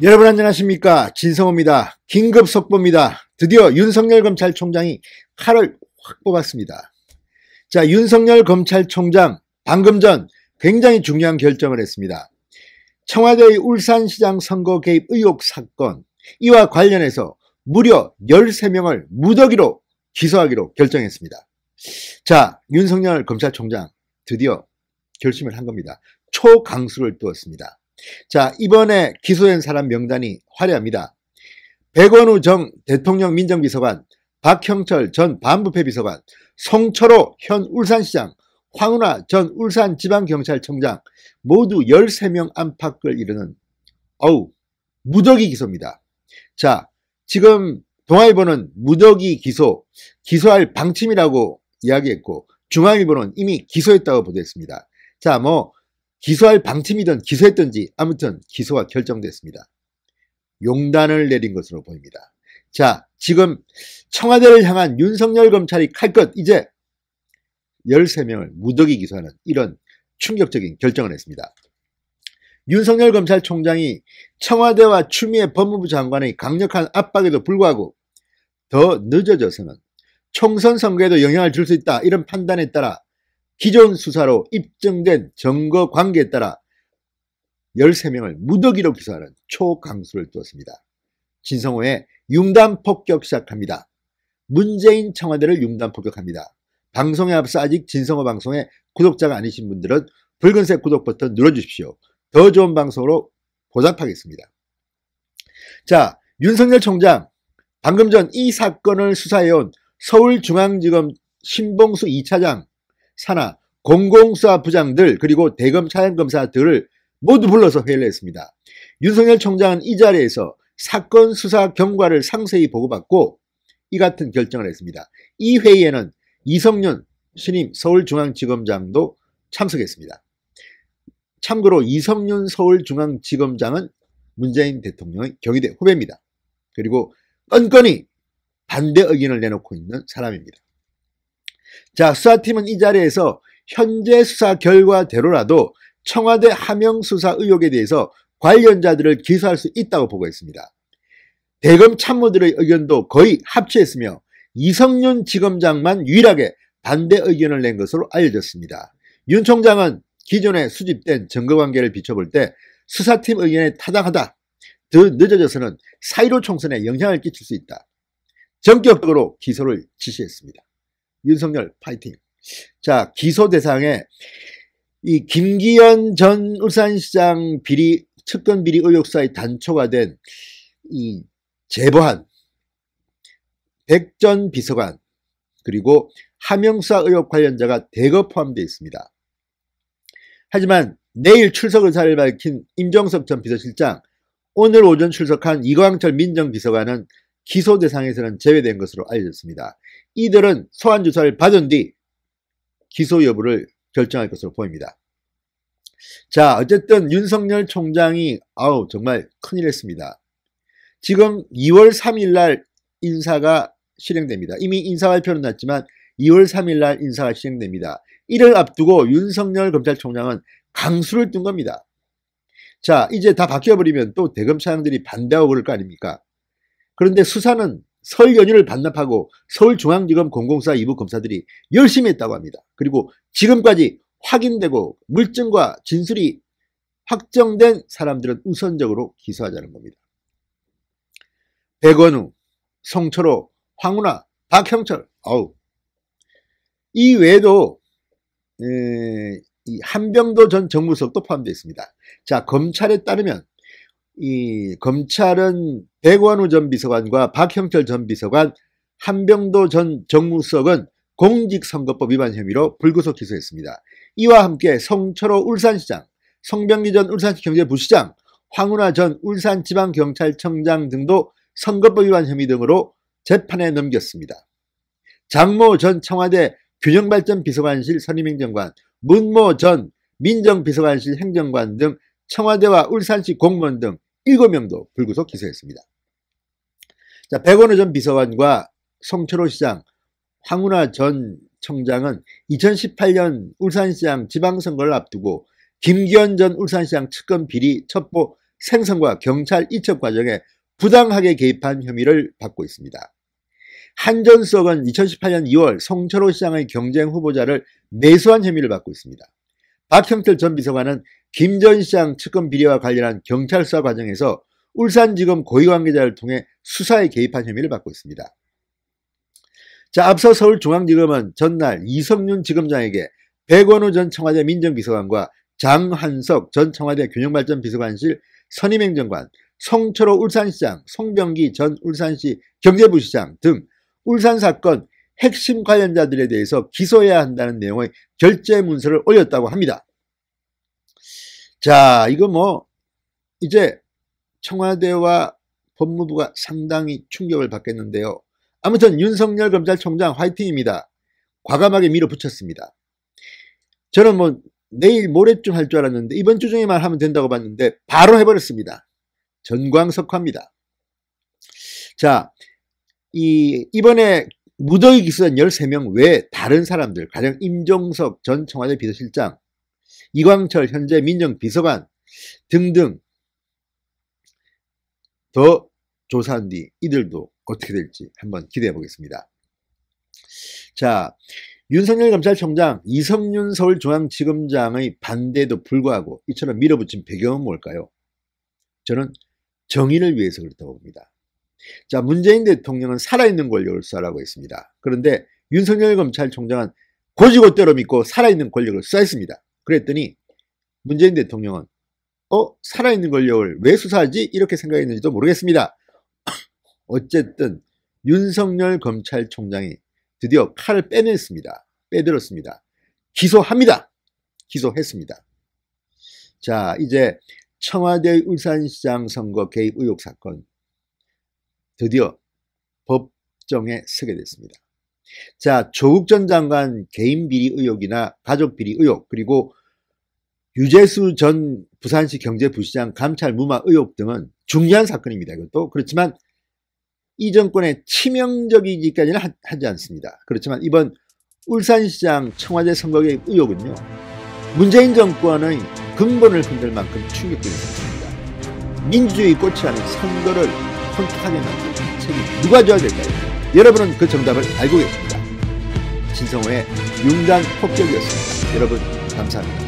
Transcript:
여러분 안녕하십니까, 진성호입니다. 긴급 속보입니다. 드디어 윤석열 검찰총장이 칼을 확 뽑았습니다. 자, 윤석열 검찰총장 방금 전 굉장히 중요한 결정을 했습니다. 청와대의 울산시장 선거 개입 의혹 사건, 이와 관련해서 무려 13명을 무더기로 기소하기로 결정했습니다. 자, 윤석열 검찰총장 드디어 결심을 한 겁니다. 초강수를 두었습니다. 자, 이번에 기소된 사람 명단이 화려합니다. 백원우 전 대통령 민정비서관, 박형철 전 반부패 비서관, 송철호 현 울산시장, 황운하 전 울산지방경찰청장 모두 13명 안팎을 이루는 무더기 기소입니다. 자, 지금 동아일보는 무더기 기소할 방침이라고 이야기했고, 중앙일보는 이미 기소했다고 보도했습니다. 자, 기소할 방침이든 기소했든지 아무튼 기소가 결정됐습니다. 용단을 내린 것으로 보입니다. 자, 지금 청와대를 향한 윤석열 검찰이 칼끝 이제 13명을 무더기 기소하는 이런 충격적인 결정을 했습니다. 윤석열 검찰총장이 청와대와 추미애 법무부 장관의 강력한 압박에도 불구하고 더 늦어져서는 총선 선거에도 영향을 줄 수 있다, 이런 판단에 따라 기존 수사로 입증된 증거 관계에 따라 13명을 무더기로 기소하는 초강수를 두었습니다. 진성호의 융단 폭격 시작합니다. 문재인 청와대를 융단 폭격합니다. 방송에 앞서 아직 진성호 방송에 구독자가 아니신 분들은 붉은색 구독 버튼 눌러주십시오. 더 좋은 방송으로 보답하겠습니다. 자, 윤석열 총장 방금 전 이 사건을 수사해온 서울중앙지검 신봉수 2차장 산하 공공수사부장들 그리고 대검 차장검사들을 모두 불러서 회의를 했습니다. 윤석열 총장은 이 자리에서 사건 수사 경과를 상세히 보고받고 이 같은 결정을 했습니다. 이 회의에는 이성윤 신임 서울중앙지검장도 참석했습니다. 참고로 이성윤 서울중앙지검장은 문재인 대통령의 경희대 후배입니다. 그리고 건건히 반대 의견을 내놓고 있는 사람입니다. 자, 수사팀은 이 자리에서 현재 수사 결과대로라도 청와대 하명 수사 의혹에 대해서 관련자들을 기소할 수 있다고 보고했습니다. 대검 참모들의 의견도 거의 합치했으며 이성윤 지검장만 유일하게 반대 의견을 낸 것으로 알려졌습니다. 윤 총장은 기존에 수집된 증거관계를 비춰볼 때 수사팀 의견에 타당하다, 더 늦어져서는 4.15 총선에 영향을 끼칠 수 있다, 전격적으로 기소를 지시했습니다. 윤석열 파이팅. 자, 기소 대상에 이 김기현 전 울산시장 비리 측근 비리 의혹 수사의 단초가 된 이 제보한 백 전 비서관 그리고 하명수사 의혹 관련자가 대거 포함되어 있습니다. 하지만 내일 출석 의사를 밝힌 임종석 전 비서실장, 오늘 오전 출석한 이광철 민정비서관은 기소 대상에서는 제외된 것으로 알려졌습니다. 이들은 소환 조사를 받은 뒤 기소 여부를 결정할 것으로 보입니다. 자, 어쨌든 윤석열 총장이 정말 큰일 했습니다. 지금 2월 3일 날 인사가 실행됩니다. 이미 인사 발표는 났지만 2월 3일 날 인사가 실행됩니다. 이를 앞두고 윤석열 검찰총장은 강수를 둔 겁니다. 자, 이제 다 바뀌어버리면 또 대검 차장들이 반대하고 그럴 거 아닙니까? 그런데 수사는 설 연휴를 반납하고 서울중앙지검 공공수사 2부 검사들이 열심히 했다고 합니다. 그리고 지금까지 확인되고 물증과 진술이 확정된 사람들은 우선적으로 기소하자는 겁니다. 백원우, 송철호, 황운하, 박형철, 이 외에도 이 한병도 전 정무수석도 포함되어 있습니다. 자, 검찰에 따르면 이 검찰은 백원우 전 비서관과 박형철 전 비서관, 한병도 전 정무수석은 공직선거법 위반 혐의로 불구속 기소했습니다. 이와 함께 송철호 울산시장, 송병기 전 울산시 경제부시장, 황운하 전 울산지방경찰청장 등도 선거법 위반 혐의 등으로 재판에 넘겼습니다. 장모 전 청와대 균형발전비서관실 선임행정관, 문모 전 민정비서관실 행정관 등 청와대와 울산시 공무원 등 7명도 불구속 기소했습니다. 자, 백원우 전 비서관과 송철호 시장, 황운하 전 청장은 2018년 울산시장 지방선거를 앞두고 김기현 전 울산시장 측근 비리 첩보 생성과 경찰 이첩 과정에 부당하게 개입한 혐의를 받고 있습니다. 한전수석은 2018년 2월 송철호 시장의 경쟁 후보자를 매수한 혐의를 받고 있습니다. 박형철 전 비서관은 김 전 시장 측근 비리와 관련한 경찰 수사 과정에서 울산지검 고위 관계자를 통해 수사에 개입한 혐의를 받고 있습니다. 자, 앞서 서울중앙지검은 전날 이성윤 지검장에게 백원우 전 청와대 민정비서관과 장한석 전 청와대 균형발전비서관실 선임행정관, 송철호 울산시장, 송병기 전 울산시 경제부시장 등 울산 사건 핵심 관련자들에 대해서 기소해야 한다는 내용의 결재 문서를 올렸다고 합니다. 자, 이거 이제 청와대와 법무부가 상당히 충격을 받겠는데요. 아무튼 윤석열 검찰총장 화이팅입니다. 과감하게 밀어붙였습니다. 저는 내일 모레쯤 할 줄 알았는데 이번 주 중에만 하면 된다고 봤는데 바로 해버렸습니다. 전광석화입니다. 자, 이번에 무더기 기소된 13명 외에 다른 사람들, 가령 임종석 전 청와대 비서실장, 이광철 현재 민정비서관 등등 더 조사한 뒤 이들도 어떻게 될지 한번 기대해 보겠습니다. 자, 윤석열 검찰총장, 이성윤 서울중앙지검장의 반대에도 불구하고 이처럼 밀어붙인 배경은 뭘까요? 저는 정의를 위해서 그렇다고 봅니다. 자, 문재인 대통령은 살아있는 권력을 수사하라고 했습니다. 그런데 윤석열 검찰총장은 고지고대로 믿고 살아있는 권력을 수사했습니다. 그랬더니 문재인 대통령은 살아있는 권력을 왜 수사하지? 이렇게 생각했는지도 모르겠습니다. 어쨌든 윤석열 검찰총장이 드디어 칼을 빼들었습니다. 기소합니다. 기소했습니다. 자, 이제 청와대 울산시장 선거 개입 의혹 사건 드디어 법정에 서게 됐습니다. 자, 조국 전 장관 개인 비리 의혹이나 가족 비리 의혹, 그리고 유재수 전 부산시 경제부시장 감찰 무마 의혹 등은 중요한 사건입니다. 이것도 그렇지만 이 정권의 치명적이기까지는 하지 않습니다. 그렇지만 이번 울산시장 청와대 선거 개입 의혹은요, 문재인 정권의 근본을 흔들 만큼 충격적인 사건입니다. 민주주의 꽃이 하는 선거를 혼탁하게 만든 책임 누가 져야 될까요? 여러분은 그 정답을 알고 계십니다. 진성호의 융단 폭격이었습니다. 여러분 감사합니다.